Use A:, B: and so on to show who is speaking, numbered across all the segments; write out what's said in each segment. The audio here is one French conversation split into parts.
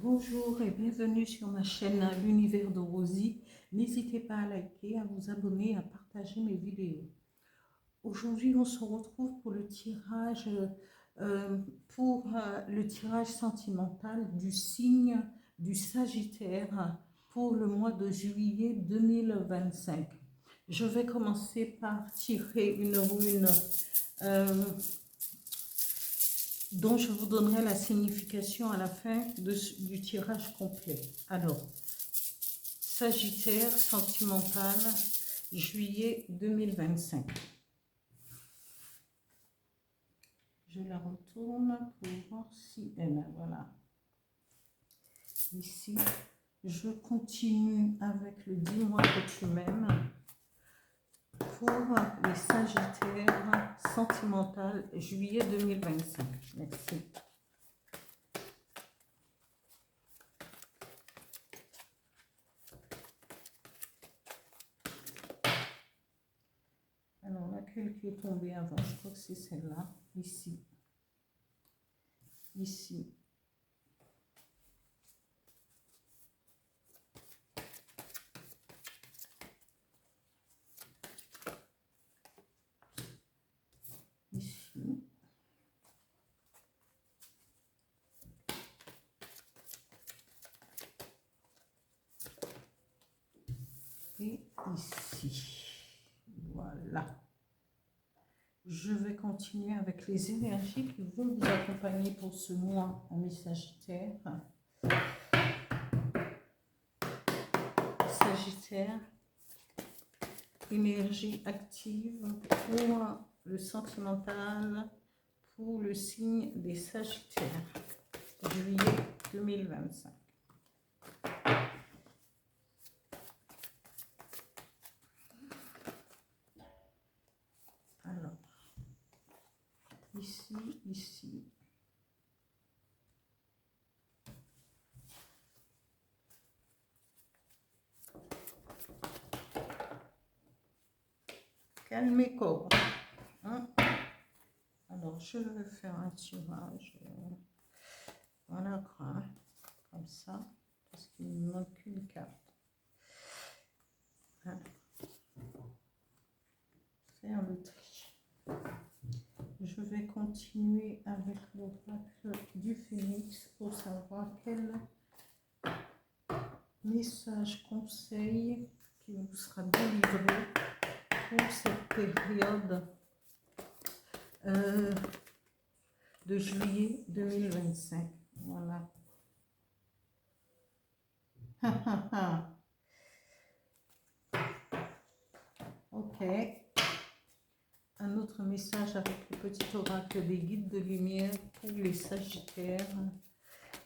A: Bonjour et bienvenue sur ma chaîne L'Univers de Rosie. N'hésitez pas à liker, à vous abonner, à partager mes vidéos. Aujourd'hui, on se retrouve pour le tirage, le tirage sentimental du signe du Sagittaire pour le mois de juillet 2025. Je vais commencer par tirer une rune dont je vous donnerai la signification à la fin du tirage complet. Alors, Sagittaire sentimental, juillet 2025. Je la retourne pour voir si... Eh bien, voilà. Ici, je continue avec le dis-moi que tu m'aimes pour les Sagittaires sentimental, juillet 2025. Merci. Alors, laquelle qui est tombée avant, je crois que c'est celle-là, ici. Ici. Ici. Et ici. Voilà. Je vais continuer avec les énergies qui vont vous accompagner pour ce mois à mes Sagittaires. Sagittaire, énergie active pour le sentimental, pour le signe des Sagittaires, juillet 2025. Alors, ici. Calmez corps. Hein? Alors, je vais faire un tirage. Voilà, comme ça, parce qu'il ne manque qu'une carte. Hein? Faire le tri. Je vais continuer avec l'oracle du Phénix pour savoir quel message conseil qui vous sera délivré pour cette période de juillet 2025. Voilà. Ok. Un autre message avec le petit oracle des guides de lumière pour les Sagittaires,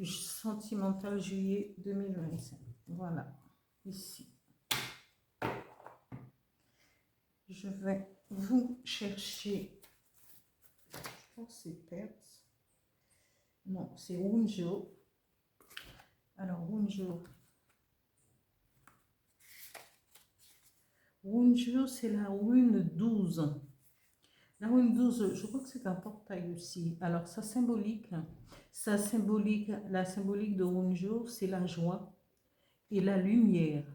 A: sentimental juillet 2025. Voilà, ici. Je vais vous chercher, je pense que c'est Perse. Non, c'est Wunjo. Alors, Wunjo. Wunjo, c'est la rune 12. La rune 12, je crois que c'est un portail aussi. Alors, la symbolique de Wunjo, c'est la joie et la lumière.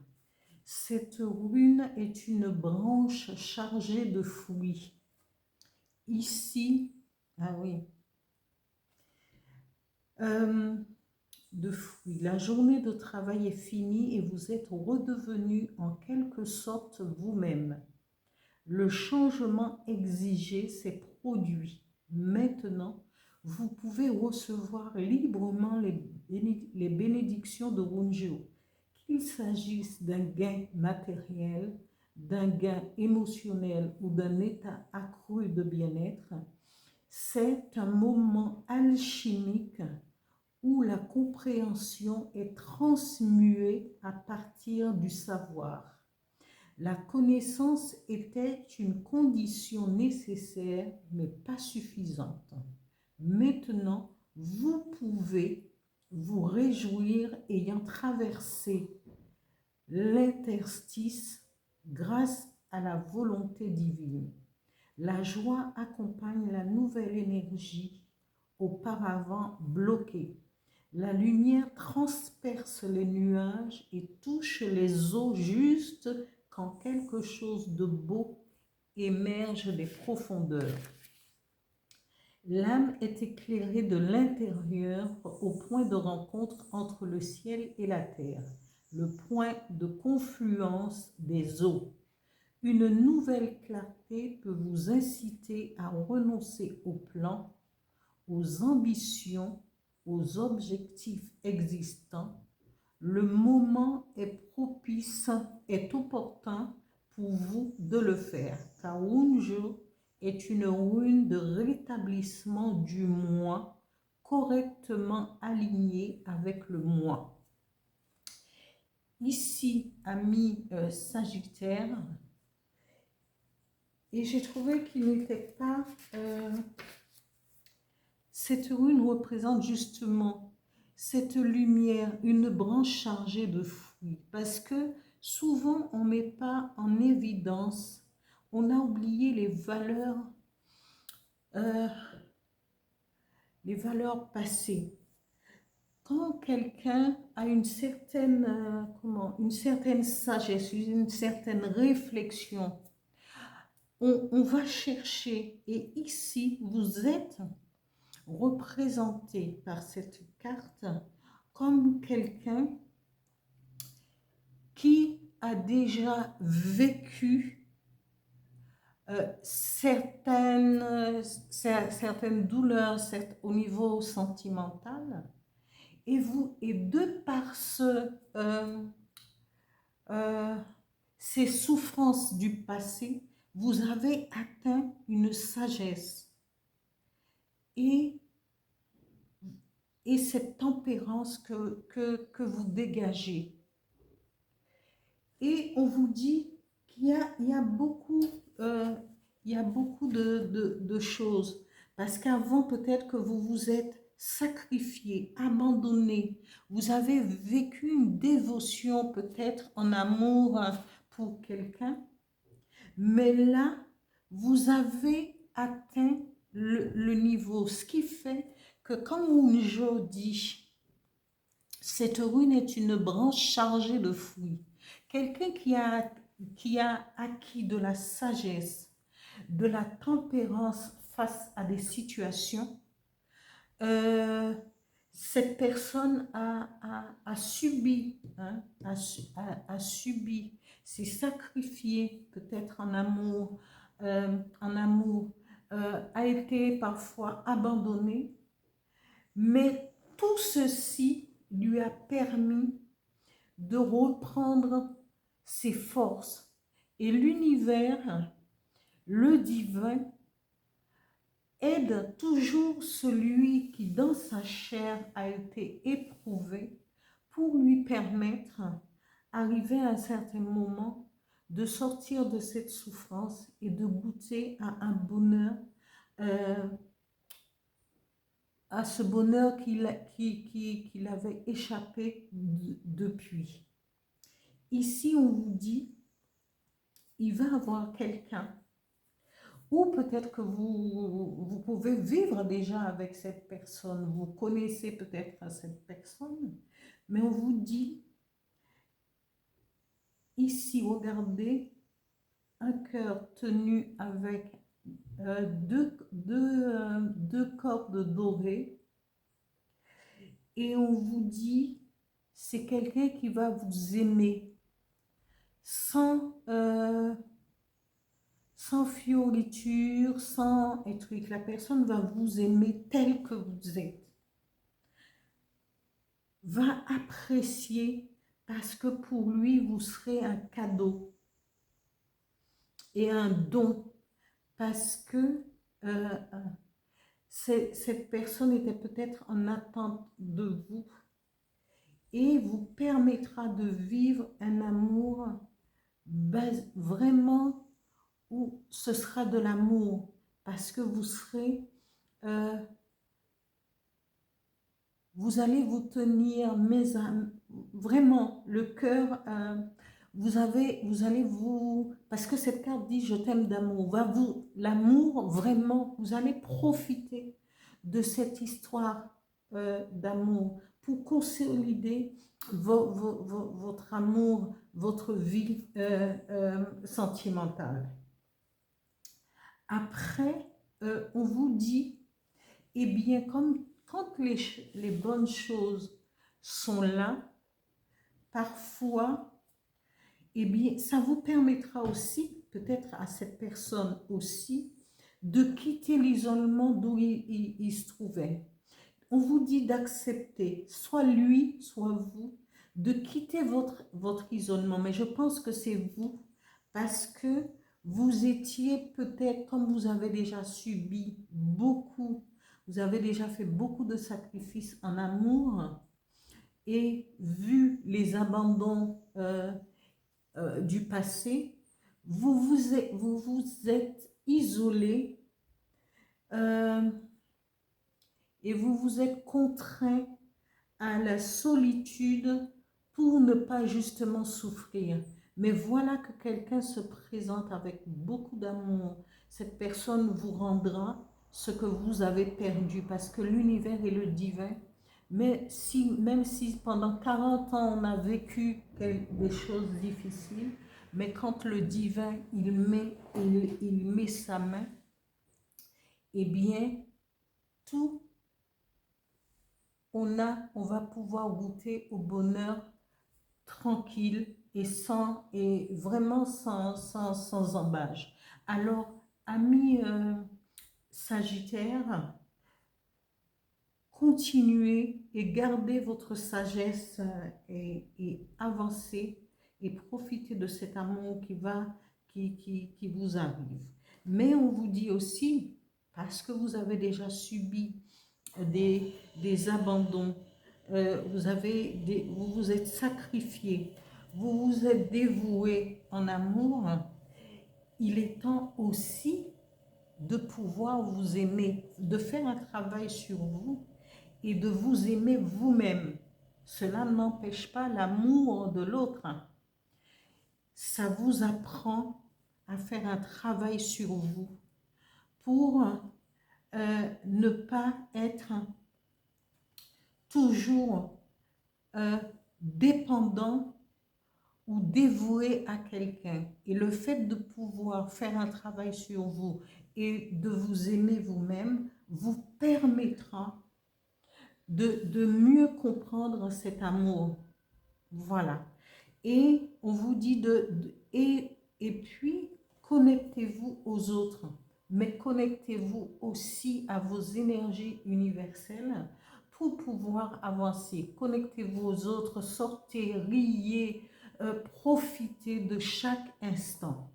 A: Cette rune est une branche chargée de fruits. Ici, ah oui, de fruits. La journée de travail est finie et vous êtes redevenu en quelque sorte vous-même. Le changement exigé s'est produit. Maintenant, vous pouvez recevoir librement les bénédictions de Wunjo. Qu'il s'agisse d'un gain matériel, d'un gain émotionnel ou d'un état accru de bien-être, c'est un moment alchimique où la compréhension est transmuée à partir du savoir. La connaissance était une condition nécessaire, mais pas suffisante. Maintenant, vous pouvez vous réjouir ayant traversé l'interstice grâce à la volonté divine. La joie accompagne la nouvelle énergie auparavant bloquée. La lumière transperce les nuages et touche les eaux juste quand quelque chose de beau émerge des profondeurs. L'âme est éclairée de l'intérieur au point de rencontre entre le ciel et la terre, le point de confluence des eaux. Une nouvelle clarté peut vous inciter à renoncer aux plans, aux ambitions, aux objectifs existants. Le moment est propice, est opportun pour vous de le faire, car Unjo est une rune de rétablissement du moi correctement aligné avec le moi. Ici, ami Sagittaire, et j'ai trouvé qu'il n'était pas... cette rune représente justement cette lumière, une branche chargée de fruits, parce que souvent on ne met pas en évidence, on a oublié les valeurs passées. Quand quelqu'un a une certaine, une certaine sagesse, une certaine réflexion, on va chercher, et ici vous êtes représenté par cette carte comme quelqu'un qui a déjà vécu certaines douleurs au niveau sentimental, et de par ces souffrances du passé, vous avez atteint une sagesse et cette tempérance que vous dégagez. Et on vous dit qu'il y a beaucoup, de choses. Parce qu'avant, peut-être que vous vous êtes sacrifié, abandonné. Vous avez vécu une dévotion peut-être en amour pour quelqu'un. Mais là, vous avez atteint le niveau. Ce qui fait que quand Unjo dit, cette rune est une branche chargée de fruits. Quelqu'un qui a acquis de la sagesse, de la tempérance face à des situations, cette personne a subi, s'est sacrifié peut-être en amour, a été parfois abandonné, mais tout ceci lui a permis de reprendre ses forces. Et l'univers, le divin, aide toujours celui qui dans sa chair a été éprouvé pour lui permettre, arrivé à un certain moment, de sortir de cette souffrance et de goûter à un bonheur, à ce bonheur qu'il avait échappé depuis. Ici, on vous dit, il va avoir quelqu'un, ou peut-être que vous pouvez vivre déjà avec cette personne, vous connaissez peut-être cette personne, mais on vous dit, ici, regardez, un cœur tenu avec deux cordes dorées, et on vous dit, c'est quelqu'un qui va vous aimer sans fioriture, sans truc. La personne va vous aimer tel que vous êtes, va apprécier, parce que pour lui, vous serez un cadeau et un don, parce que cette personne était peut-être en attente de vous et vous permettra de vivre un amour vraiment où ce sera de l'amour, parce que vous serez, vous allez vous tenir, mais vraiment, le cœur, parce que cette carte dit je t'aime d'amour, l'amour vraiment, vous allez profiter de cette histoire d'amour, pour consolider votre amour, votre vie sentimentale. Après, on vous dit, eh bien, quand les bonnes choses sont là, parfois, eh bien, ça vous permettra aussi, peut-être à cette personne aussi, de quitter l'isolement d'où il se trouvait. On vous dit d'accepter, soit lui, soit vous, de quitter votre isolement. Mais je pense que c'est vous, parce que vous étiez peut-être, comme vous avez déjà subi beaucoup, vous avez déjà fait beaucoup de sacrifices en amour, et vu les abandons du passé, vous vous êtes isolé, euh, et vous vous êtes contraint à la solitude pour ne pas justement souffrir. Mais voilà que quelqu'un se présente avec beaucoup d'amour. Cette personne vous rendra ce que vous avez perdu, parce que l'univers est le divin. Mais si, même si pendant 40 ans on a vécu des choses difficiles, mais quand le divin il met sa main, eh bien tout on va pouvoir goûter au bonheur tranquille et vraiment sans embâche. Alors, amis Sagittaire, continuez et gardez votre sagesse et avancez et profitez de cet amour qui vous arrive. Mais on vous dit aussi, parce que vous avez déjà subi des abandons, vous vous êtes sacrifié, vous vous êtes dévoué en amour, il est temps aussi de pouvoir vous aimer, de faire un travail sur vous et de vous aimer vous-même. Cela n'empêche pas l'amour de l'autre. Ça vous apprend à faire un travail sur vous pour ne pas être toujours dépendant ou dévoué à quelqu'un. Et le fait de pouvoir faire un travail sur vous et de vous aimer vous-même vous permettra de mieux comprendre cet amour. Voilà. Et on vous dit et puis connectez-vous aux autres, mais connectez-vous aussi à vos énergies universelles pour pouvoir avancer. Connectez-vous aux autres, sortez, riez, profitez de chaque instant.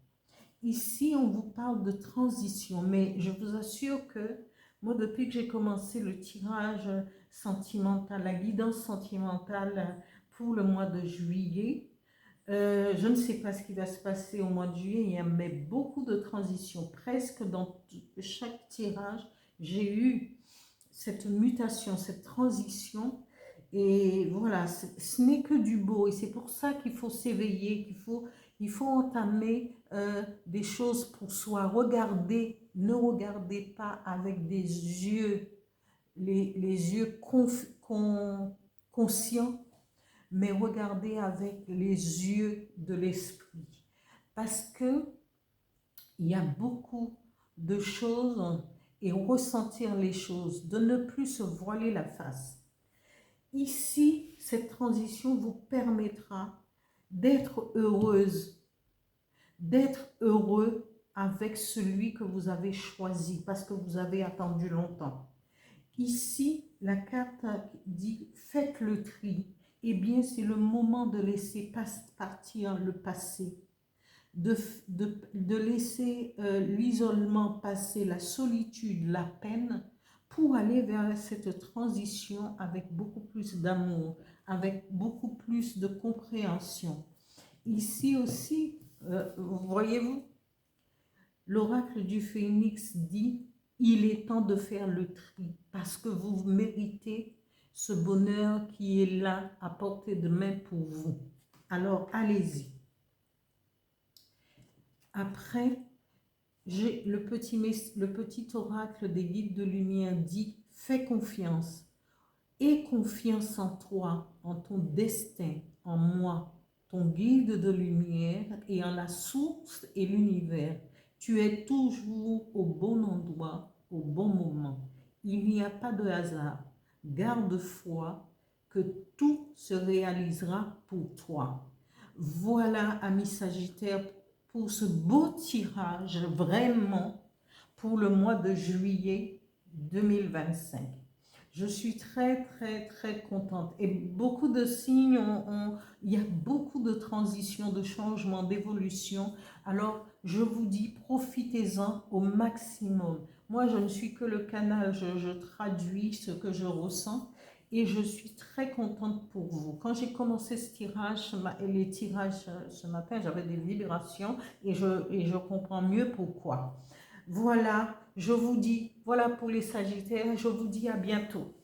A: Ici, on vous parle de transition, mais je vous assure que moi, depuis que j'ai commencé le tirage sentimental, la guidance sentimentale pour le mois de juillet, je ne sais pas ce qui va se passer au mois de juillet, il y a mais beaucoup de transitions. Presque dans chaque tirage, j'ai eu cette mutation, cette transition. Et voilà, ce n'est que du beau. Et c'est pour ça qu'il faut s'éveiller, il faut entamer des choses pour soi. Regardez, ne regardez pas avec des yeux, les yeux conscients, mais regardez avec les yeux de l'esprit. Parce que il y a beaucoup de choses et ressentir les choses, de ne plus se voiler la face. Ici, cette transition vous permettra d'être heureuse, d'être heureux avec celui que vous avez choisi parce que vous avez attendu longtemps. Ici, la carte dit « Faites le tri ». Eh bien, c'est le moment de laisser partir le passé, de laisser l'isolement passer, la solitude, la peine, pour aller vers cette transition avec beaucoup plus d'amour, avec beaucoup plus de compréhension. Ici aussi, voyez-vous, l'oracle du phénix dit « Il est temps de faire le tri parce que vous méritez ce bonheur qui est là à portée de main pour vous. Alors, allez-y. » Après, j'ai le petit oracle des guides de lumière dit « Fais confiance. Aie confiance en toi, en ton destin, en moi, ton guide de lumière et en la source et l'univers. Tu es toujours au bon endroit, au bon moment. Il n'y a pas de hasard. Garde foi que tout se réalisera pour toi. Voilà, amis Sagittaire, pour ce beau tirage, vraiment, pour le mois de juillet 2025. Je suis très, très, très contente. Et beaucoup de signes, il y a beaucoup de transitions, de changements, d'évolutions. Alors, je vous dis, profitez-en au maximum. Moi, je ne suis que le canal, je traduis ce que je ressens et je suis très contente pour vous. Quand j'ai commencé ce tirage, les tirages ce matin, j'avais des vibrations et je comprends mieux pourquoi. Voilà, je vous dis, voilà pour les Sagittaires, je vous dis à bientôt.